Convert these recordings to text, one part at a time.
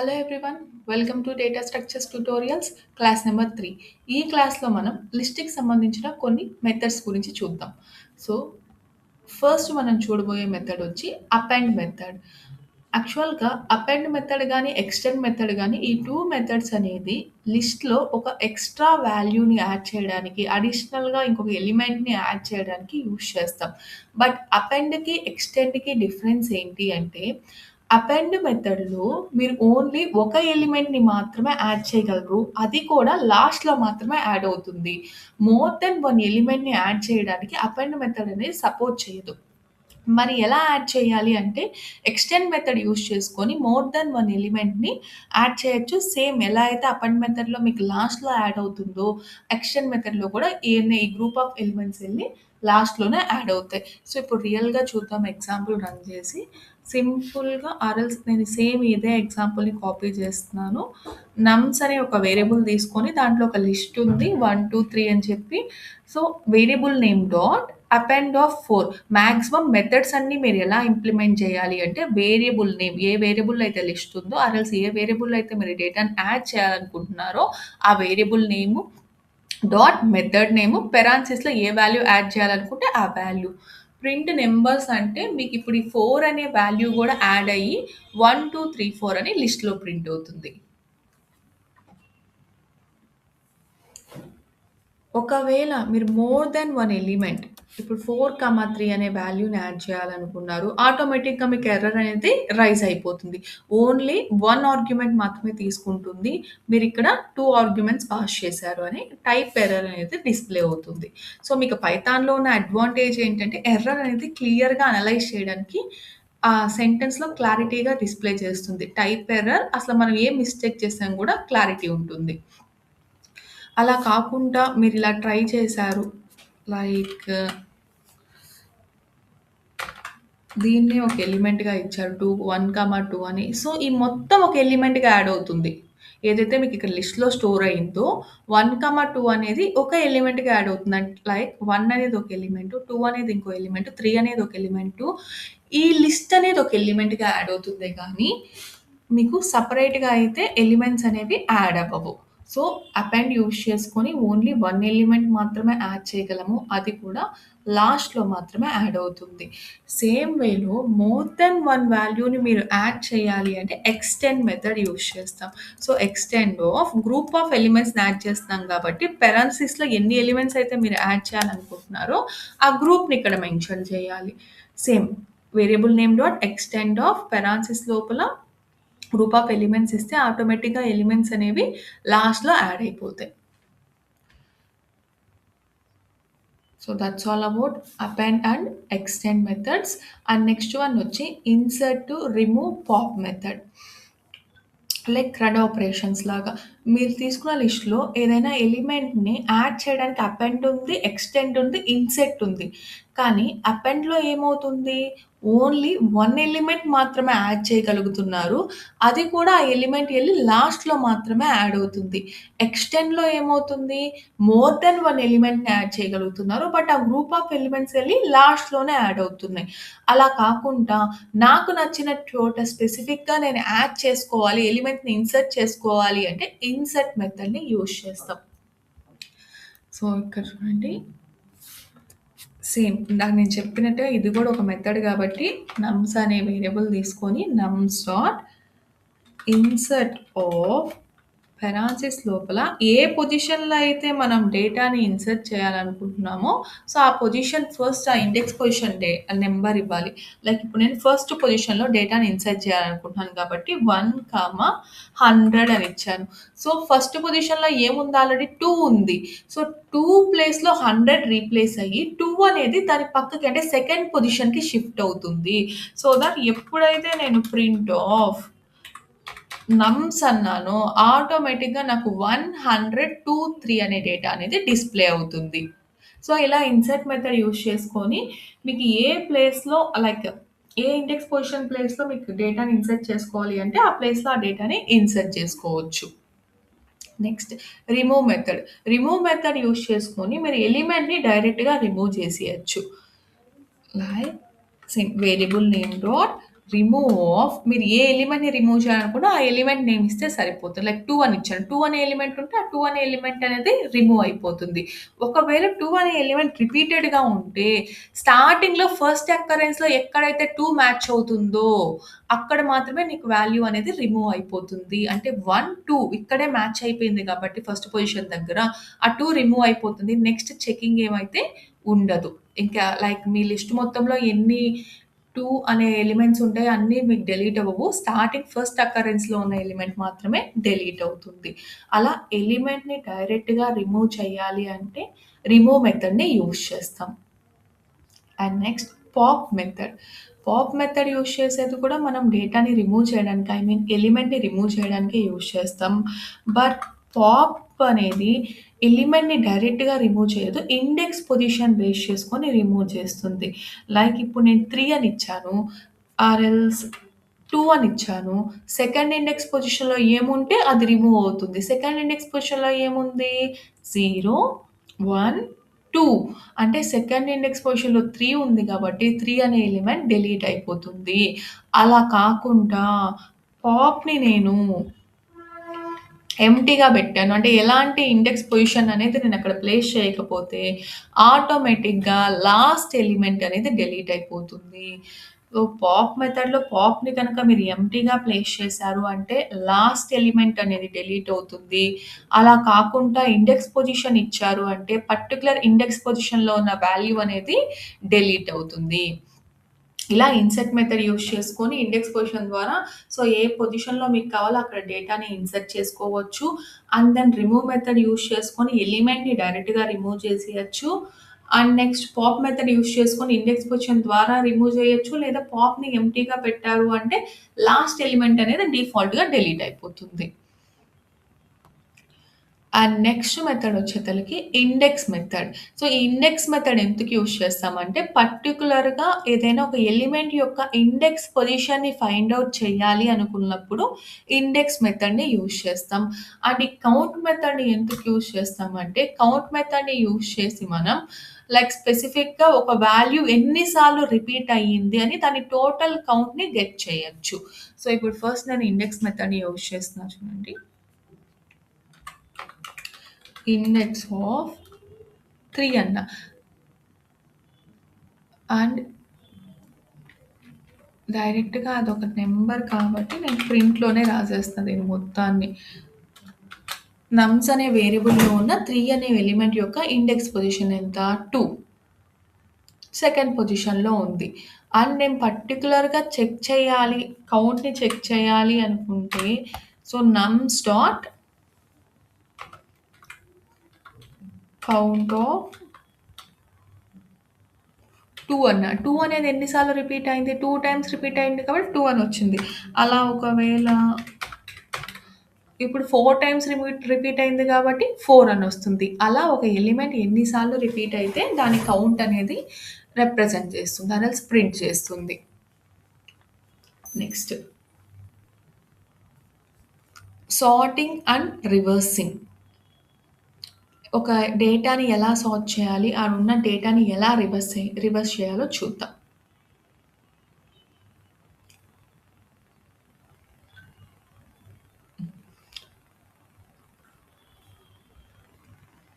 Hello everyone, welcome to data structures tutorials class number 3. ఈ క్లాస్లో మనం లిస్ట్కి సంబంధించిన కొన్ని మెథడ్స్ గురించి చూద్దాం. సో ఫస్ట్ మనం చూడబోయే మెథడ్ వచ్చి అపెండ్ మెథడ్. యాక్చువల్‌గా అపెండ్ మెథడ్ గానీ, ఎక్స్టెండ్ మెథడ్ గానీ ఈ 2 మెథడ్స్ అనేది లిస్ట్‌లో ఒక ఎక్స్‌ట్రా వాల్యూని యాడ్ చేయడానికి, అడిషనల్‌గా ఇంకొక ఎలిమెంట్‌ని యాడ్ చేయడానికి యూజ్ చేస్తాం. బట్ అపెండ్‌కి, ఎక్స్టెండ్‌కి డిఫరెన్స్ ఏంటి అంటే, అపెండ్ మెథడ్‌లో మీరు ఓన్లీ ఒక ఎలిమెంట్‌ని మాత్రమే యాడ్ చేయగలరు. అది కూడా లాస్ట్‌లో మాత్రమే యాడ్ అవుతుంది. మోర్ దెన్ 1 ఎలిమెంట్‌ని యాడ్ చేయడానికి అపెండ్ మెథడ్ అనేది సపోర్ట్ చేయదు. మరి ఎలా యాడ్ చేయాలి అంటే, ఎక్స్టెండ్ మెథడ్ యూజ్ చేసుకొని మోర్ దెన్ 1 ఎలిమెంట్‌ని యాడ్ చేయొచ్చు. సేమ్ ఎలా అయితే అపెండ్ మెథడ్‌లో మీకు లాస్ట్‌లో యాడ్ అవుతుందో, ఎక్స్టెండ్ మెథడ్‌లో కూడా ఈ గ్రూప్ ఆఫ్ ఎలిమెంట్స్ ఎళ్లి లాస్ట్‌లోనే యాడ్ అవుతాయి. సో, ఇప్పుడు రియల్‌గా చూద్దాం ఎగ్జాంపుల్ రన్ చేసి. సింపుల్‌గా నేను సేమ్ ఇదే ఎగ్జాంపుల్‌ని కాపీ చేస్తున్నాను. నమ్స్ అనే ఒక వేరియబుల్ తీసుకొని దాంట్లో ఒక లిస్ట్ ఉంది 1, 2, 3 అని చెప్పి. So, variable name dot append of 4 maximum methods అన్నీ మీరు ఎలా ఇంప్లిమెంట్ చేయాలి అంటే, వేరియబుల్ నేమ్ ఏ వేరియబుల్ అయితే లిస్ట్ ఉందో ఏ వేరియబుల్ అయితే మీరు డేటాను యాడ్ చేయాలనుకుంటున్నారో ఆ వేరియబుల్ నేము డాట్ మెథడ్ నేము పెరాన్సిస్‌లో ఏ వాల్యూ యాడ్ చేయాలనుకుంటే ఆ వాల్యూ. ప్రింట్ నంబర్స్ అంటే మీకు ఇప్పుడు ఈ 4 అనే వాల్యూ కూడా యాడ్ అయ్యి 1, 2, 3, 4 అని లిస్ట్‌లో ప్రింట్ అవుతుంది. ఒకవేళ మీరు మోర్ దెన్ 1 ఎలిమెంట్ ఇప్పుడు 4, 3 అనే వాల్యూని యాడ్ చేయాలనుకున్నారు. ఆటోమేటిక్‌గా మీకు ఎర్రర్ అనేది రైజ్ అయిపోతుంది. ఓన్లీ 1 ఆర్గ్యుమెంట్ మాత్రమే తీసుకుంటుంది. మీరిక్కడ 2 ఆర్గ్యుమెంట్స్ పాస్ చేశారు అని టైప్ ఎర్రర్ అనేది డిస్‌ప్లే అవుతుంది. సో, మీకు పైథాన్‌లో ఉన్న అడ్వాంటేజ్ ఏంటంటే, ఎర్రర్ అనేది క్లియర్‌గా అనలైజ్ చేయడానికి ఆ సెంటెన్స్‌లో క్లారిటీగా డిస్‌ప్లే చేస్తుంది. టైప్ ఎర్రర్ అసలు మనం ఏం మిస్టేక్ చేసాం కూడా క్లారిటీ ఉంటుంది. అలా కాకుండా మీరిలా ట్రై చేశారు. లైక్ దీన్నే ఒక ఎలిమెంట్‌గా ఇచ్చారు. 1, 2 అని. సో, ఈ మొత్తం ఒక ఎలిమెంట్‌గా యాడ్ అవుతుంది. ఏదైతే మీకు ఇక్కడ లిస్ట్‌లో స్టోర్ అయిందో 1, 2 అనేది ఒక ఎలిమెంట్‌గా యాడ్ అవుతుంది. లైక్ 1 అనేది ఒక ఎలిమెంటు, 2 అనేది ఇంకో ఎలిమెంటు, 3 అనేది ఒక ఎలిమెంటు. ఈ లిస్ట్ అనేది ఒక ఎలిమెంట్‌గా యాడ్ అవుతుందే గానీ, మీకు సెపరేట్‌గా అయితే ఎలిమెంట్స్ అనేవి యాడ్ అవ్వవు. సో, అపెండ్ యూజ్ చేసుకొని ఓన్లీ 1 ఎలిమెంట్ మాత్రమే యాడ్ చేయగలము. అది కూడా లాస్ట్‌లో మాత్రమే యాడ్ అవుతుంది. సేమ్ వేలో మోర్ దెన్ 1 వాల్యూని మీరు యాడ్ చేయాలి అంటే ఎక్స్టెండ్ మెథడ్ యూజ్ చేస్తాం. So, extend of group of ఎలిమెంట్స్‌ని యాడ్ చేస్తున్నాం కాబట్టి పెరాన్సిస్‌లో ఎన్ని ఎలిమెంట్స్ అయితే మీరు యాడ్ చేయాలనుకుంటున్నారో ఆ గ్రూప్‌ని ఇక్కడ మెన్షన్ చేయాలి. Same variable name dot extend of parenthesis లోపల గ్రూప్ ఆఫ్ ఎలిమెంట్స్ ఇస్తే ఆటోమేటిక్‌గా ఎలిమెంట్స్ అనేవి లాస్ట్‌లో యాడ్ అయిపోతాయి. So, that's all about append and extend methods. And next one వచ్చి insert to remove pop method. Like CRUD operations లాగా. మీరు తీసుకున్న లిస్ట్‌లో ఏదైనా ఎలిమెంట్‌ని యాడ్ చేయడానికి అపెండ్ ఉంది, ఎక్స్టెండ్ ఉంది, ఇన్సెట్ ఉంది. కానీ అపెండ్‌లో ఏమవుతుంది? ఓన్లీ 1 ఎలిమెంట్ మాత్రమే యాడ్ చేయగలుగుతున్నారు. అది కూడా ఆ ఎలిమెంట్ ఎళ్లి లాస్ట్‌లో మాత్రమే యాడ్ అవుతుంది. ఎక్స్టెండ్‌లో ఏమవుతుంది? మోర్ దెన్ 1 ఎలిమెంట్‌ని యాడ్ చేయగలుగుతున్నారు. బట్ ఆ గ్రూప్ ఆఫ్ ఎలిమెంట్స్ ఎళ్లి లాస్ట్‌లోనే యాడ్ అవుతున్నాయి. అలా కాకుండా నాకు నచ్చిన చోట స్పెసిఫిక్‌గా నేను యాడ్ చేసుకోవాలి, ఎలిమెంట్‌ని ఇన్సర్ట్ చేసుకోవాలి అంటే ఇన్సర్ట్ మెథడ్‌ని యూజ్ చేస్తాం. సో, ఇక్కడ చూడండి. సేమ్ ఇందాక నేను చెప్పినట్టుగా ఇది కూడా ఒక మెథడ్ కాబట్టి నమ్స్ అనే వేరియబుల్ తీసుకొని నమ్స్ డాట్ ఇన్సర్ట్ ఆఫ్ పెరాన్సిస్ లోపల ఏ పొజిషన్‌లో అయితే మనం డేటాని ఇన్సర్ట్ చేయాలనుకుంటున్నామో, సో, ఆ పొజిషన్ ఫస్ట్ ఆ ఇండెక్స్ పొజిషన్ నంబర్ ఇవ్వాలి. లైక్ ఇప్పుడు నేను ఫస్ట్ పొజిషన్‌లో డేటాని ఇన్సర్ట్ చేయాలనుకుంటున్నాను కాబట్టి 1, 100 అని ఇచ్చాను. సో, ఫస్ట్ పొజిషన్‌లో ఏముంది ఆల్రెడీ 2 ఉంది. సో, 2 ప్లేస్‌లో 100 రీప్లేస్ అయ్యి 2 అనేది దాని పక్కకి అంటే సెకండ్ పొజిషన్‌కి షిఫ్ట్ అవుతుంది. సో దట్ ఎప్పుడైతే నేను ప్రింట్ ఆఫ్ నమ్స్ అన్నానో ఆటోమేటిక్‌గా నాకు 100, 2, 3 అనే డేటా అనేది డిస్‌ప్లే అవుతుంది. సో, ఇలా ఇన్సర్ట్ మెథడ్ యూజ్ చేసుకొని మీకు ఏ ప్లేస్‌లో లైక్ ఏ ఇండెక్స్ పొజిషన్ ప్లేస్‌లో మీకు డేటాని ఇన్సర్ట్ చేసుకోవాలి అంటే ఆ ప్లేస్‌లో ఆ డేటాని ఇన్సర్ట్ చేసుకోవచ్చు. Next remove method. Remove method use చేసుకొని మీరు ఎలిమెంట్‌ని డైరెక్ట్‌గా రిమూవ్ చేసేయొచ్చు. Like same variable name dot remove of మీరు ఏ ఎలిమెంట్‌ని రిమూవ్ చేయాలనుకున్నా ఆ ఎలిమెంట్ నేమ్ ఇస్తే సరిపోతుంది. లైక్ 2 అని ఇచ్చాను. 2 అనే ఎలిమెంట్ ఉంటే ఆ 2 అనే ఎలిమెంట్ అనేది రిమూవ్ అయిపోతుంది. ఒకవేళ 2 అనే ఎలిమెంట్ రిపీటెడ్‌గా ఉంటే స్టార్టింగ్‌లో ఫస్ట్ అక్కరెన్స్‌లో ఎక్కడైతే 2 మ్యాచ్ అవుతుందో అక్కడ మాత్రమే నీకు వాల్యూ అనేది రిమూవ్ అయిపోతుంది. అంటే 1, 2 ఇక్కడే మ్యాచ్ అయిపోయింది కాబట్టి ఫస్ట్ పొజిషన్ దగ్గర ఆ 2 రిమూవ్ అయిపోతుంది. నెక్స్ట్ చెకింగ్ ఏమైతే ఉండదు. ఇంకా లైక్ మీ లిస్ట్ మొత్తంలో ఎన్ని 2 అనే ఎలిమెంట్స్ ఉంటాయి. అన్నీ మీకు డిలీట్ అవ్వవు. స్టార్టింగ్ ఫస్ట్ అకరెన్స్‌లో ఉన్న ఎలిమెంట్ మాత్రమే డిలీట్ అవుతుంది. అలా ఎలిమెంట్‌ని డైరెక్ట్‌గా రిమూవ్ చేయాలి అంటే రిమూవ్ మెథడ్‌ని యూజ్ చేస్తాం. And next pop method. Pop method use చేసేది కూడా మనం డేటాని రిమూవ్ చేయడానికి ఎలిమెంట్‌ని రిమూవ్ చేయడానికే యూజ్ చేస్తాం. బట్ పాప్ అనేది ఎలిమెంట్‌ని డైరెక్ట్‌గా రిమూవ్ చేయదు. ఇండెక్స్ పొజిషన్ బేస్ చేసుకొని రిమూవ్ చేస్తుంది. లైక్ ఇప్పుడు నేను 3 అని ఇచ్చాను. ఆర్ ఎల్స్ 2 అని ఇచ్చాను. సెకండ్ ఇండెక్స్ పొజిషన్‌లో ఏముంటే అది రిమూవ్ అవుతుంది. సెకండ్ ఇండెక్స్ పొజిషన్‌లో ఏముంది? 0, 1, 2 అంటే సెకండ్ ఇండెక్స్ పొజిషన్‌లో 3 ఉంది కాబట్టి 3 అనే ఎలిమెంట్ డిలీట్ అయిపోతుంది. అలా కాకుండా పాప్‌ని నేను ఎంప్టీగా పెట్టాను. అంటే ఎలాంటి ఇండెక్స్ పొజిషన్ అనేది నేనక్కడ ప్లేస్ చేయకపోతే ఆటోమేటిక్‌గా లాస్ట్ ఎలిమెంట్ అనేది డిలీట్ అయిపోతుంది. సో, పాప్ మెథడ్‌లో పాప్‌ని కనుక మీరు ఎంప్టీగా ప్లేస్ చేశారు అంటే లాస్ట్ ఎలిమెంట్ అనేది డిలీట్ అవుతుంది. అలా కాకుండా ఇండెక్స్ పొజిషన్ ఇచ్చారు అంటే పర్టిక్యులర్ ఇండెక్స్ పొజిషన్‌లో ఉన్న వాల్యూ అనేది డిలీట్ అవుతుంది. ఇలా ఇన్సర్ట్ మెథడ్ యూజ్ చేసుకొని ఇండెక్స్ పొజిషన్ ద్వారా సో, ఏ పొజిషన్‌లో మీకు కావాలో అక్కడ డేటాని ఇన్సర్ట్ చేసుకోవచ్చు. And then remove method use చేసుకొని ఎలిమెంట్‌ని డైరెక్ట్‌గా రిమూవ్ చేసేయొచ్చు. And next pop method use చేసుకొని ఇండెక్స్ పొజిషన్ ద్వారా రిమూవ్ చేయొచ్చు. లేదా పాప్‌ని ఎంప్టీగా పెట్టారు అంటే లాస్ట్ ఎలిమెంట్ అనేది డిఫాల్ట్‌గా డిలీట్ అయిపోతుంది. అండ్ నెక్స్ట్ మెథడ్ వచ్చేతలకి ఇండెక్స్ మెథడ్. సో, ఈ ఇండెక్స్ మెథడ్ ఎందుకు యూజ్ చేస్తామంటే, పర్టిక్యులర్‌గా ఏదైనా ఒక ఎలిమెంట్ యొక్క ఇండెక్స్ పొజిషన్‌ని ఫైండ్ ఔట్ చేయాలి అనుకున్నప్పుడు ఇండెక్స్ మెథడ్‌ని యూజ్ చేస్తాం. అండ్ ఈ కౌంట్ మెథడ్‌ని ఎందుకు యూజ్ చేస్తామంటే, కౌంట్ మెథడ్‌ని యూజ్ చేసి మనం లైక్ స్పెసిఫిక్‌గా ఒక వాల్యూ ఎన్ని సార్లు రిపీట్ అయ్యింది అని దాని టోటల్ కౌంట్‌ని గెట్ చేయొచ్చు. సో, ఇప్పుడు ఫస్ట్ నేను ఇండెక్స్ మెథడ్‌ని యూజ్ చేస్తున్నా చూడండి. ఇండెక్స్ ఆఫ్ 3 అన్న. అండ్ డైరెక్ట్‌గా అదొక నంబర్ కాబట్టి నేను ప్రింట్‌లోనే రాసేస్తా దీన్ని మొత్తాన్ని. నమ్స్ అనే వేరియబుల్‌లో ఉన్న 3 అనే ఎలిమెంట్ యొక్క ఇండెక్స్ పొజిషన్ ఎంత? 2. సెకండ్ పొజిషన్‌లో ఉంది. అండ్ నేను పర్టిక్యులర్‌గా చెక్ చేయాలి, కౌంట్‌ని చెక్ చేయాలి అనుకుంటే సో, నమ్స్ డాట్ కౌంట్ ఆఫ్ 2 అన్నా. 2 అనేది ఎన్ని సార్లు రిపీట్ అయింది? 2 టైమ్స్ రిపీట్ అయింది కాబట్టి 2 అని వచ్చింది. అలా ఒకవేళ ఇప్పుడు 4 టైమ్స్ రిపీట్ అయింది కాబట్టి 4 అని వస్తుంది. అలా ఒక ఎలిమెంట్ ఎన్ని సార్లు రిపీట్ అయితే దాని కౌంట్ అనేది రిప్రజెంట్ చేస్తుంది. ఆర్ ప్రింట్ చేస్తుంది. Next sorting and reversing. ఒక డేటాని ఎలా సార్ట్ చేయాలి? ఆ ఉన్న డేటాని ఎలా రివర్స్ చేయాలో చూద్దాం.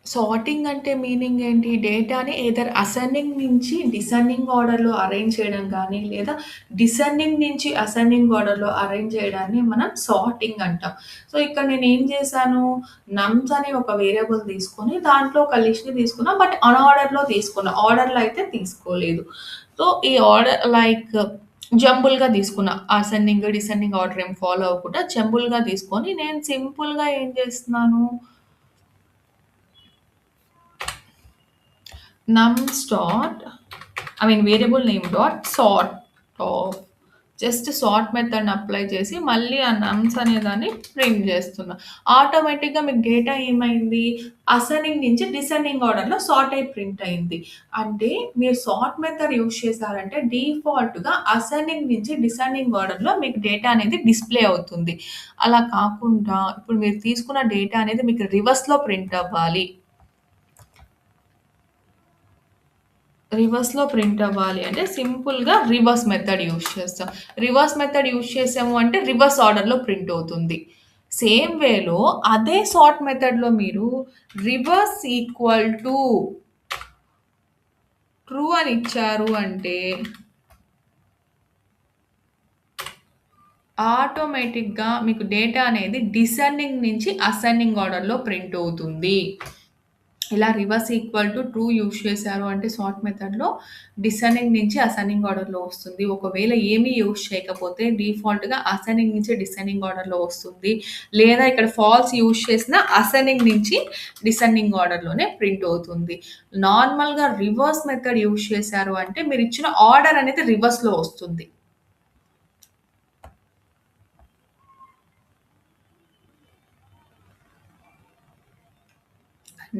సార్టింగ్ అంటే మీనింగ్ ఏంటి? డేటాని ఎయిదర్ అసెండింగ్ నుంచి డిసెండింగ్ ఆర్డర్‌లో అరేంజ్ చేయడం గానీ, లేదా డిసెండింగ్ నుంచి అసెండింగ్ ఆర్డర్‌లో అరేంజ్ చేయడాన్ని మనం సార్టింగ్ అంటాం. సో, ఇక్కడ నేనేం చేశాను, నమ్స్ అనే ఒక వేరియబుల్ తీసుకొని, దాంట్లో ఒక లిస్ట్‌ని తీసుకున్నా. బట్ అన్‌ఆర్డర్‌లో తీసుకున్నా. ఆర్డర్‌లో అయితే తీసుకోలేదు. సో, ఈ ఆర్డర్ లైక్ జంబుల్‌గా తీసుకున్నా. అసెండింగ్, డిసెండింగ్ ఆర్డర్ ఏం ఫాలో అవ్వకుండా జంబుల్‌గా తీసుకొని, నేను సింపుల్‌గా ఏం చేస్తున్నాను nums dot variable name dot sort of just sort మెథడ్‌ని అప్లై చేసి మళ్ళీ ఆ నమ్స్ అనేదాన్ని ప్రింట్ చేస్తున్నా. ఆటోమేటిక్‌గా మీకు డేటా ఏమైంది? అసెండింగ్ నుంచి డిసెండింగ్ ఆర్డర్‌లో సార్ట్ అయి ప్రింట్ అయింది. అంటే మీరు సార్ట్ మెథడ్ యూజ్ చేశారంటే డిఫాల్ట్‌గా అసెండింగ్ నుంచి డిసెండింగ్ ఆర్డర్‌లో మీకు డేటా అనేది డిస్‌ప్లే అవుతుంది. అలా కాకుండా ఇప్పుడు మీరు తీసుకున్న డేటా అనేది మీకు రివర్స్‌లో ప్రింట్ అవ్వాలి. రివర్స్‌లో ప్రింట్ అవ్వాలి అంటే సింపుల్‌గా రివర్స్ మెథడ్ యూజ్ చేస్తాం. రివర్స్ మెథడ్ యూజ్ చేసాము అంటే రివర్స్ ఆర్డర్‌లో ప్రింట్ అవుతుంది. సేమ్ వేలో అదే సార్ట్ మెథడ్‌లో మీరు రివర్స్ ఈక్వల్ టు ట్రూ అని ఇచ్చారు అంటే ఆటోమేటిక్‌గా మీకు డేటా అనేది డిసెండింగ్ నుంచి అసెండింగ్ ఆర్డర్‌లో ప్రింట్ అవుతుంది. ఇలా reverse equal to true use చేశారు అంటే సార్ట్ మెథడ్‌లో డిసెండింగ్ నుంచి అసెండింగ్ ఆర్డర్‌లో వస్తుంది. ఒకవేళ ఏమీ యూజ్ చేయకపోతే డిఫాల్ట్‌గా అసెండింగ్ నుంచి డిసెండింగ్ ఆర్డర్‌లో వస్తుంది. లేదా ఇక్కడ ఫాల్స్ యూజ్ చేసినా అసెండింగ్ నుంచి డిసెండింగ్ ఆర్డర్‌లోనే ప్రింట్ అవుతుంది. నార్మల్‌గా రివర్స్ మెథడ్ యూజ్ చేశారు అంటే మీరిచ్చిన ఆర్డర్ అనేది రివర్స్‌లో వస్తుంది.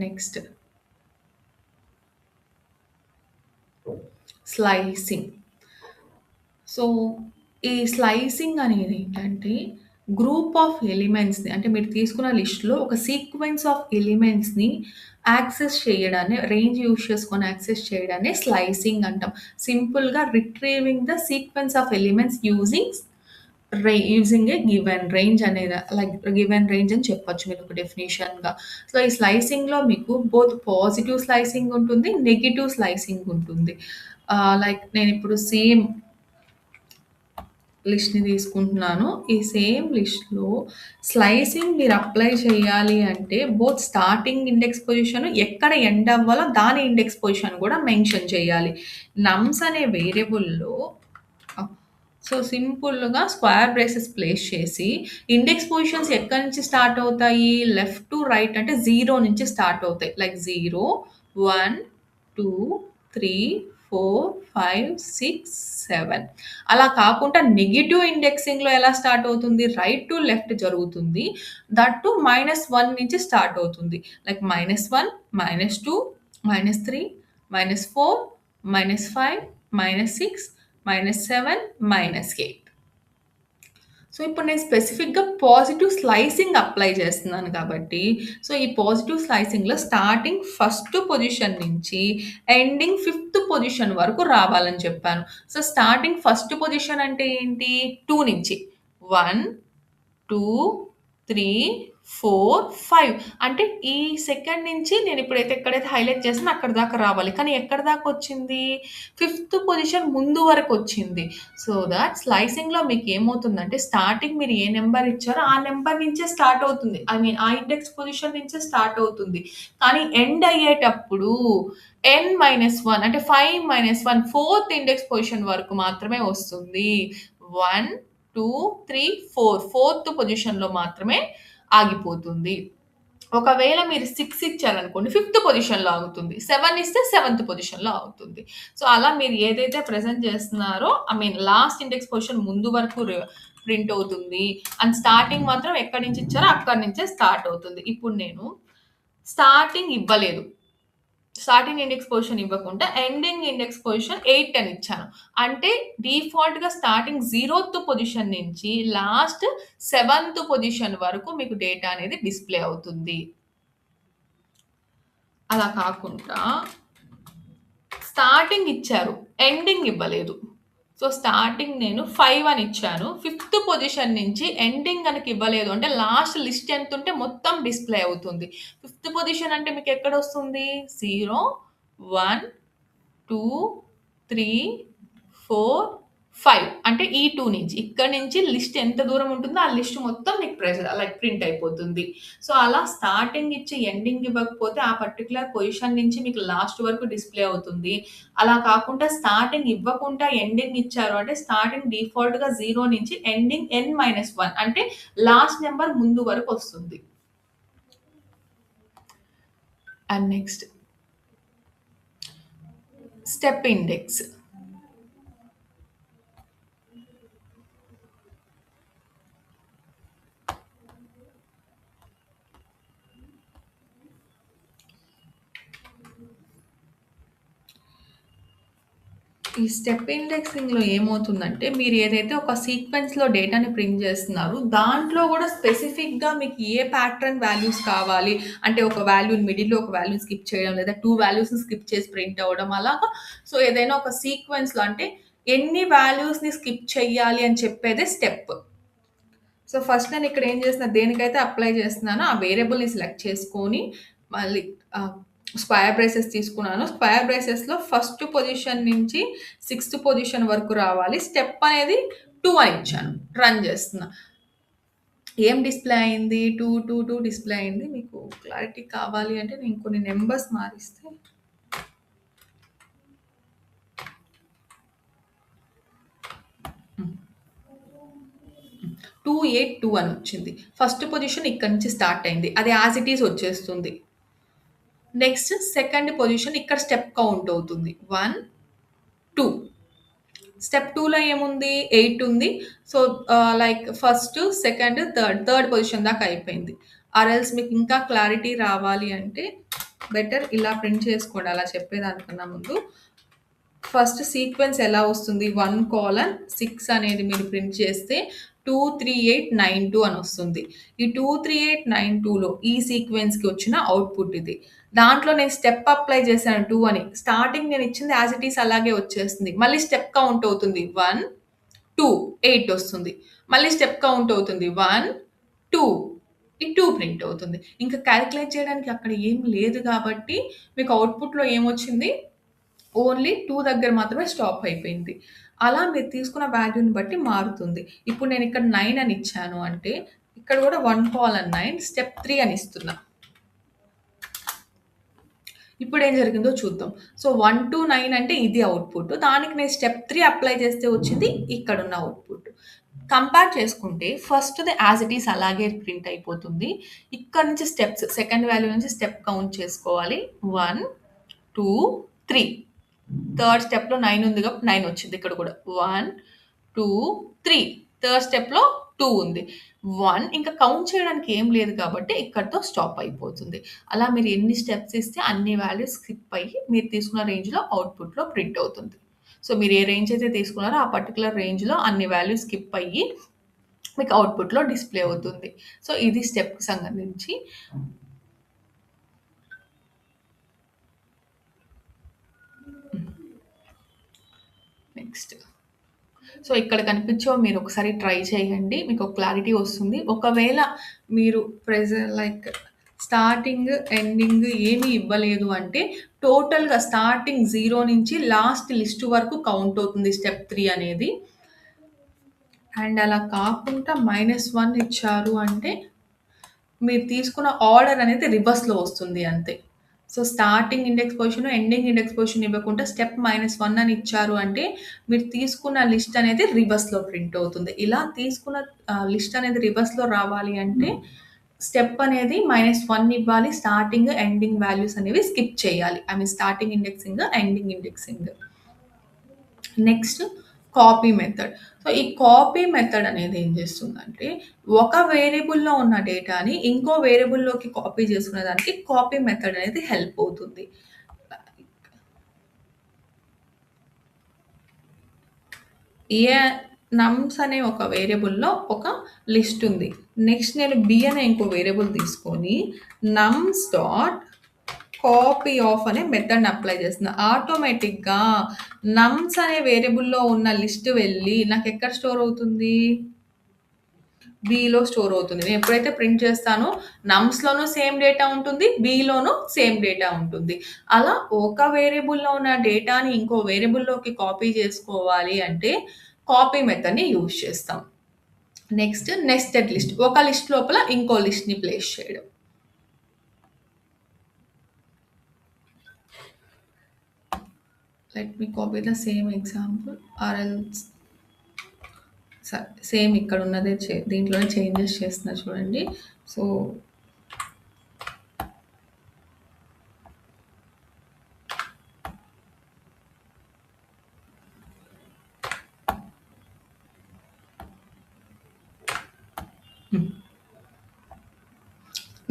Next slicing. సో, ఈ స్లైసింగ్ అనేది ఏంటంటే, గ్రూప్ ఆఫ్ ఎలిమెంట్స్‌ని అంటే మీరు తీసుకున్న లిస్ట్‌లో ఒక సీక్వెన్స్ ఆఫ్ ఎలిమెంట్స్‌ని యాక్సెస్ చేయడాన్ని రేంజ్ యూజ్ చేసుకొని యాక్సెస్ చేయడాన్ని స్లైసింగ్ అంటాం. సింపుల్‌గా retrieving the sequence of elements using a given range అనేది లైక్ గివెన్ రేంజ్ అని చెప్పొచ్చు మీరు ఒక డెఫినిషన్‌గా. సో, ఈ స్లైసింగ్‌లో మీకు బోత్ పాజిటివ్ స్లైసింగ్ ఉంటుంది, నెగెటివ్ స్లైసింగ్ ఉంటుంది. లైక్ నేనిప్పుడు సేమ్ లిస్ట్‌ని తీసుకుంటున్నాను. ఈ సేమ్ లిస్ట్‌లో స్లైసింగ్ మీరు అప్లై చేయాలి అంటే బోత్ స్టార్టింగ్ ఇండెక్స్ పొజిషన్ ఎక్కడ ఎండ్ అవ్వాలో దాని ఇండెక్స్ పొజిషన్ కూడా మెన్షన్ చేయాలి. నమ్స్ అనే వేరియబుల్‌లో ఆహ్, సో, సింపుల్‌గా స్క్వేర్ బ్రేసెస్ ప్లేస్ చేసి ఇండెక్స్ పొజిషన్స్ ఎక్కడి నుంచి స్టార్ట్ అవుతాయి? లెఫ్ట్ టు రైట్ అంటే 0 నుంచి స్టార్ట్ అవుతాయి. లైక్ 0, 1, 2, 3, 4, 5, 6, 7 అలా కాకుండా నెగెటివ్ ఇండెక్సింగ్‌లో ఎలా స్టార్ట్ అవుతుంది? రైట్ టు లెఫ్ట్ జరుగుతుంది. దట్ టు -1 నుంచి స్టార్ట్ అవుతుంది. లైక్ -1, -2, -3, -4, -5, -6, -7, -8. సో, ఇప్పుడు నేను స్పెసిఫిక్‌గా పాజిటివ్ స్లైసింగ్ అప్లై చేస్తున్నాను కాబట్టి, సో, ఈ పాజిటివ్ స్లైసింగ్‌లో స్టార్టింగ్ ఫస్ట్ పొజిషన్ నుంచి ఎండింగ్ ఫిఫ్త్ పొజిషన్ వరకు రావాలని చెప్పాను. సో, స్టార్టింగ్ ఫస్ట్ పొజిషన్ అంటే ఏంటి? 2 నుంచి 1, 2, 3, 4, 5 అంటే ఈ సెకండ్ నుంచి నేనిప్పుడైతే ఎక్కడైతే హైలైట్ చేసానో అక్కడి దాకా రావాలి. కానీ ఎక్కడి దాకొచ్చింది? ఫిఫ్త్ పొజిషన్ ముందు వరకొచ్చింది. సో థట్ స్లైసింగ్‌లో మీకేమవుతుందంటే స్టార్టింగ్ మీరు ఏ నంబర్ ఇచ్చారో ఆ నంబర్ నుంచే స్టార్ట్ అవుతుంది. ఐ మీన్ ఆ ఇండెక్స్ పొజిషన్ నుంచే స్టార్ట్ అవుతుంది. కానీ ఎండ్ అయ్యేటప్పుడు n-1 అంటే 5-1 ఫోర్త్ ఇండెక్స్ పొజిషన్ వరకు మాత్రమే వస్తుంది. 1, 2, 3, 4 ఫోర్త్ పొజిషన్‌లో మాత్రమే ఆగిపోతుంది. ఒకవేళ మీరు 6 ఇచ్చారనుకోండి ఫిఫ్త్ పొజిషన్‌లో ఆగుతుంది. 7 ఇస్తే సెవెంత్ పొజిషన్‌లో ఆగుతుంది. సో, అలా మీరు ఏదైతే ప్రెజెంట్ చేస్తున్నారో I mean last index position ముందు వరకు ప్రింట్ అవుతుంది. అండ్ స్టార్టింగ్ మాత్రం ఎక్కడి నుంచి ఇచ్చారో అక్కడి నుంచే స్టార్ట్ అవుతుంది. ఇప్పుడు నేను స్టార్టింగ్ ఇవ్వలేదు. స్టార్టింగ్ ఇండెక్స్ పొజిషన్ ఇవ్వకుండా ఎండింగ్ ఇండెక్స్ పొజిషన్ 8 అని ఇచ్చాను. అంటే డిఫాల్ట్‌గా స్టార్టింగ్ 0థ్ పొజిషన్ నుంచి లాస్ట్ 7థ్ పొజిషన్ వరకు మీకు డేటా అనేది డిస్‌ప్లే అవుతుంది. అలా కాకుండా స్టార్టింగ్ ఇచ్చారు. ఎండింగ్ ఇవ్వలేదు. సో, స్టార్టింగ్ నేను 5 అని ఇచ్చాను. ఫిఫ్త్ పొజిషన్ నుంచి ఎండింగ్ గనక ఇవ్వలేదు అంటే లాస్ట్ లిస్ట్ ఎంతుంటే మొత్తం డిస్‌ప్లే అవుతుంది. ఫిఫ్త్ పొజిషన్ అంటే మీకెక్కడొస్తుంది? 0, 1, 2, 3, 4, 5 అంటే ఈ 2 నుంచి. ఇక్కడి నుంచి లిస్ట్ ఎంత దూరం ఉంటుందో ఆ లిస్ట్ మొత్తం మీకు లైక్ ప్రింట్ అయిపోతుంది. సో, అలా స్టార్టింగ్ ఇచ్చి ఎండింగ్ ఇవ్వకపోతే ఆ పర్టిక్యులర్ పొజిషన్ నుంచి మీకు లాస్ట్ వరకు డిస్‌ప్లే అవుతుంది. అలా కాకుండా స్టార్టింగ్ ఇవ్వకుండా ఎండింగ్ ఇచ్చారు అంటే స్టార్టింగ్ డిఫాల్ట్‌గా 0 నుంచి ఎండింగ్ n-1 అంటే లాస్ట్ నంబర్ ముందు వరకొస్తుంది. And next step index. ఈ స్టెప్ ఇండెక్సింగ్‌లో ఏమవుతుందంటే, మీరు ఏదైతే ఒక సీక్వెన్స్‌లో డేటాని ప్రింట్ జేస్తున్నారో, దాంట్లో గూడా స్పెసిఫిక్‌గా మీకు ఏ ప్యాటర్న్ వాల్యూస్ కావాలి, అంటే ఒక వాల్యూని మిడిల్‌లో ఒక వాల్యూని స్కిప్ చేయడం, లేదా 2 వాల్యూస్‌ని స్కిప్ చేసి ప్రింట్ అవ్వడం అలాగా. సో, ఏదైనా ఒక సీక్వెన్స్‌లో అంటే ఎన్ని వాల్యూస్‌ని స్కిప్ చెయ్యాలి అని చెప్పేదే స్టెప్. సో, ఫస్ట్ నేనిక్కడ ఏం చేస్తున్నా, దేనికైతే అప్లై చేస్తున్నానో ఆ వేరియబుల్‌ని సెలెక్ట్ చేసుకొని, మళ్ళీ స్క్వేర్ బ్రేసెస్ తీసుకున్నాను. స్క్వేర్ బ్రేసెస్‌లో ఫస్ట్ పొజిషన్ నుంచి సిక్స్త్ పొజిషన్ వరకు రావాలి. స్టెప్ అనేది 2 అని ఇచ్చాను. రన్ చేస్తున్నా. ఏం డిస్‌ప్లే అయింది? 2, 2, 2 డిస్‌ప్లే అయింది. మీకు క్లారిటీ కావాలి అంటే నేను కొన్ని నంబర్స్ మారిస్తే 282 అని వచ్చింది. ఫస్ట్ పొజిషన్ ఇక్కడి నుంచి స్టార్ట్ అయింది. అది యాస్ ఇట్ ఈజ్ వచ్చేస్తుంది. నెక్స్ట్ సెకండ్ పొజిషన్ ఇక్కడ స్టెప్ కౌంట్ అవుతుంది. 1, 2. స్టెప్ 2లో ఏముంది? 8 ఉంది. So, like first, second, third position దాకా అయిపోయింది. ఆర్ ఎల్స్ మీకు ఇంకా క్లారిటీ రావాలి అంటే బెటర్ ఇలా ప్రింట్ చేసుకోండి. అలా చెప్పేదానికన్నా ముందు. ఫస్ట్ సీక్వెన్స్ ఎలా వస్తుంది? 1:6 అనేది మీరు ప్రింట్ చేస్తే 23892 అని వస్తుంది. ఈ 23892లో ఈ సీక్వెన్స్‌కి వచ్చిన అవుట్‌పుట్ ఇది. దాంట్లో నేను స్టెప్ అప్లై చేశాను 2 అని. స్టార్టింగ్ నేను ఇచ్చింది యాస్ ఇట్ ఈజ్ అలాగే వచ్చేస్తుంది. మళ్ళీ స్టెప్ కౌంట్ అవుతుంది. 1, 2, 8 వస్తుంది. మళ్ళీ స్టెప్ కౌంట్ అవుతుంది. 1, 2 ఈ 2 ప్రింట్ అవుతుంది. ఇంకా కాలిక్యులేట్ చేయడానికి అక్కడ ఏం లేదు కాబట్టి మీకు అవుట్‌పుట్‌లో ఏమొచ్చింది? ఓన్లీ 2 దగ్గర మాత్రమే స్టాప్ అయిపోయింది. అలా మీరు తీసుకున్న వాల్యూని బట్టి మారుతుంది. ఇప్పుడు నేనిక్కడ 9 అని ఇచ్చాను అంటే, ఇక్కడ గూడా 1:9 స్టెప్ 3 అని ఇస్తున్నా. ఇప్పుడేం జరిగిందో చూద్దాం. సో, 1-9 అంటే ఇది అవుట్‌పుట్. దానికి నేను స్టెప్ 3 అప్లై చేస్తే వచ్చింది ఇక్కడున్న అవుట్‌పుట్. కంపేర్ చేసుకుంటే ఫస్ట్‌ది యాస్ ఇట్ ఈజ్ అలాగే ప్రింట్ అయిపోతుంది. ఇక్కడ నుంచి స్టెప్స్ సెకండ్ వాల్యూ నుంచి స్టెప్ కౌంట్ చేసుకోవాలి. 1, 2, 3. థర్డ్ స్టెప్‌లో 9 ఉంది కాబట్టి 9 వచ్చింది ఇక్కడ కూడా. 1, 2, 3. థర్డ్ స్టెప్‌లో 2 ఉంది. 1 ఇంకా కౌంట్ చేయడానికి ఏం లేదు కాబట్టి ఇక్కడితో స్టాప్ అయిపోతుంది. అలా మీరు ఎన్ని స్టెప్స్ ఇస్తే అన్ని వాల్యూస్ స్కిప్ అయ్యి మీరు తీసుకున్న రేంజ్‌లో అవుట్‌పుట్‌లో ప్రింట్ అవుతుంది. సో, మీరు ఏ రేంజ్ అయితే తీసుకున్నారో ఆ పర్టిక్యులర్ రేంజ్‌లో అన్ని వాల్యూస్ స్కిప్ అయ్యి మీకు అవుట్‌పుట్‌లో డిస్‌ప్లే అవుతుంది. సో, ఇది స్టెప్‌కి సంబంధించి. నెక్స్ట్. సో, ఇక్కడ కనిపించేవి మీరొకసారి ట్రై చేయండి. మీకు క్లారిటీ వస్తుంది. ఒకవేళ మీరు లైక్ స్టార్టింగ్, ఎండింగ్ ఏమి ఇవ్వలేదు అంటే, టోటల్‌గా స్టార్టింగ్ 0 నుంచి లాస్ట్ లిస్ట్ వరకు కౌంట్ అవుతుంది స్టెప్ 3 అనేది. అండ్ అలా కాకుండా -1 ఇచ్చారు అంటే మీరు తీసుకున్న ఆర్డర్ అనేది రివర్స్‌లో వస్తుంది అంతే. So, starting index position, ending index position ఇవ్వకుండా స్టెప్ -1 అని ఇచ్చారు అంటే, మీరు తీసుకున్న లిస్ట్ అనేది రివర్స్‌లో ప్రింట్ అవుతుంది. ఇలా తీసుకున్న లిస్ట్ అనేది రివర్స్‌లో రావాలి అంటే, స్టెప్ అనేది -1 ఇవ్వాలి. స్టార్టింగ్, ఎండింగ్ వాల్యూస్ అనేవి స్కిప్ చేయాలి. I mean starting indexing, ending indexing. Next copy method. So, ఈ కాపీ మెథడ్ అనేది ఏం చేస్తుందంటే, ఒక వేరియబుల్‌లో ఉన్న డేటాని ఇంకో వేరియబుల్‌లోకి కాపీ చేసుకునేదానికి కాపీ మెథడ్ అనేది హెల్ప్ అవుతుంది. ఏ నమ్స్ అనే ఒక వేరియబుల్‌లో ఒక లిస్ట్ ఉంది. నెక్స్ట్ నేను బి అనే ఇంకో వేరియబుల్ తీసుకొని నమ్స్ డాట్ కాపీ ఆఫ్ అనే మెథడ్‌ని అప్లై చేస్తున్నా. ఆటోమేటిక్‌గా నమ్స్ అనే వేరియబుల్‌లో ఉన్న లిస్ట్ వెళ్ళి నాకెక్కడ స్టోర్ అవుతుంది? బిలో స్టోర్ అవుతుంది. నేను ఎప్పుడైతే ప్రింట్ చేస్తానో నమ్స్‌లోనూ సేమ్ డేటా ఉంటుంది. బిలోనూ సేమ్ డేటా ఉంటుంది. అలా ఒక వేరియబుల్‌లో ఉన్న డేటాని ఇంకో వేరియబుల్‌లోకి కాపీ చేసుకోవాలి అంటే కాపీ మెథడ్‌ని యూజ్ చేస్తాం. Next nested list. ఒక లిస్ట్ లోపల ఇంకో లిస్ట్‌ని ప్లేస్ చేయడం. Let me copy the same example or else same ఇక్కడ ఉన్నదే దీంట్లోనే చేంజెస్ చేస్తున్నా చూడండి. సో,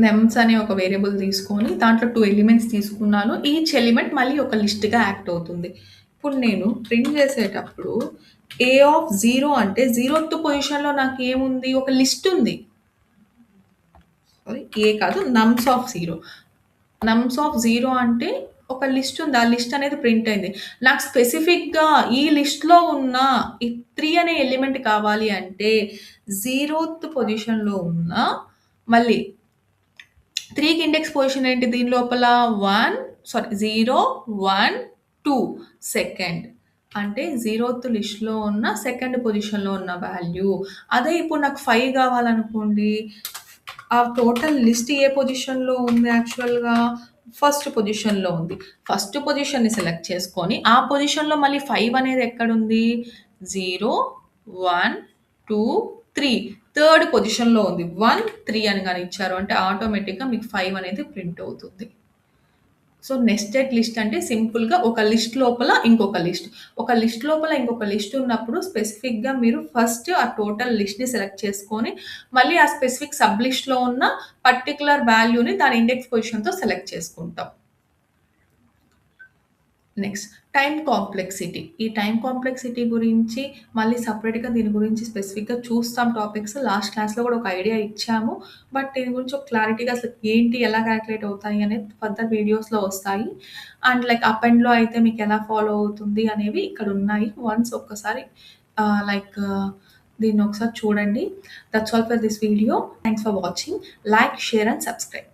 నెమ్స్ అనే ఒక వేరియబుల్ తీసుకొని దాంట్లో 2 ఎలిమెంట్స్ తీసుకున్నాను. ఈచ్ ఎలిమెంట్ మళ్ళీ ఒక లిస్ట్‌గా యాక్ట్ అవుతుంది. ఇప్పుడు నేను ప్రింట్ చేసేటప్పుడు ఏ ఆఫ్ 0 అంటే 0th పొజిషన్‌లో నాకేముంది? ఒక లిస్ట్ ఉంది. సారీ ఏ కాదు నమ్స్ ఆఫ్ 0. నమ్స్ ఆఫ్ 0 అంటే ఒక లిస్ట్ ఉంది. ఆ లిస్ట్ అనేది ప్రింట్ అయింది. నాకు స్పెసిఫిక్‌గా ఈ లిస్ట్‌లో ఉన్న ఈ 3 అనే ఎలిమెంట్ కావాలి అంటే 0th పొజిషన్‌లో ఉన్న మళ్ళీ 3కి ఇండెక్స్ పొజిషన్ ఏంటి దీని లోపల 0, 1, 2 సెకండ్. అంటే 0th లిస్ట్‌లో ఉన్న సెకండ్ పొజిషన్‌లో ఉన్న వాల్యూ. అదే ఇప్పుడు నాకు 5 కావాలనుకోండి, ఆ టోటల్ లిస్ట్ ఏ పొజిషన్‌లో ఉంది యాక్చువల్‌గా? ఫస్ట్ పొజిషన్‌లో ఉంది. ఫస్ట్ పొజిషన్‌ని సెలెక్ట్ చేసుకొని, ఆ పొజిషన్‌లో మళ్ళీ 5 అనేది ఎక్కడుంది? 0, 1, 2, 3 థర్డ్ పొజిషన్‌లో ఉంది. 1, 3 అని గాని ఇచ్చారు అంటే ఆటోమేటిక్‌గా మీకు 5 అనేది ప్రింట్ అవుతుంది. సో, నెస్టెడ్ లిస్ట్ అంటే సింపుల్‌గా ఒక లిస్ట్ లోపల ఇంకొక లిస్ట్. ఒక లిస్ట్ లోపల ఇంకొక లిస్ట్ ఉన్నప్పుడు స్పెసిఫిక్‌గా మీరు ఫస్ట్ ఆ టోటల్ లిస్ట్‌ని సెలెక్ట్ చేసుకొని, మళ్ళీ ఆ స్పెసిఫిక్ సబ్ లిస్ట్‌లో ఉన్న పర్టిక్యులర్ వాల్యూని దాని ఇండెక్స్ పొజిషన్‌తో సెలెక్ట్ చేసుకుంటాం. Next time complexity. ఈ టైమ్ కాంప్లెక్సిటీ గురించి మళ్ళీ సెపరేట్‌గా దీని గురించి స్పెసిఫిక్‌గా చూస్తాం టాపిక్స్. లాస్ట్ క్లాస్‌లో కూడా ఒక ఐడియా ఇచ్చాము. బట్ దీని గురించి ఒక క్లారిటీగా అసలు ఏంటి, ఎలా కాలిక్యులేట్ అవుతాయి అనేది ఫర్దర్ వీడియోస్‌లో వస్తాయి. అండ్ లైక్ అప్ ఎండ్‌లో అయితే మీకు ఎలా ఫాలో అవుతుంది అనేవి ఇక్కడ ఉన్నాయి. వన్స్ ఒక్కసారి లైక్ దీన్ని ఒకసారి చూడండి. That's all for this video. Thanks for watching. Like, share and subscribe.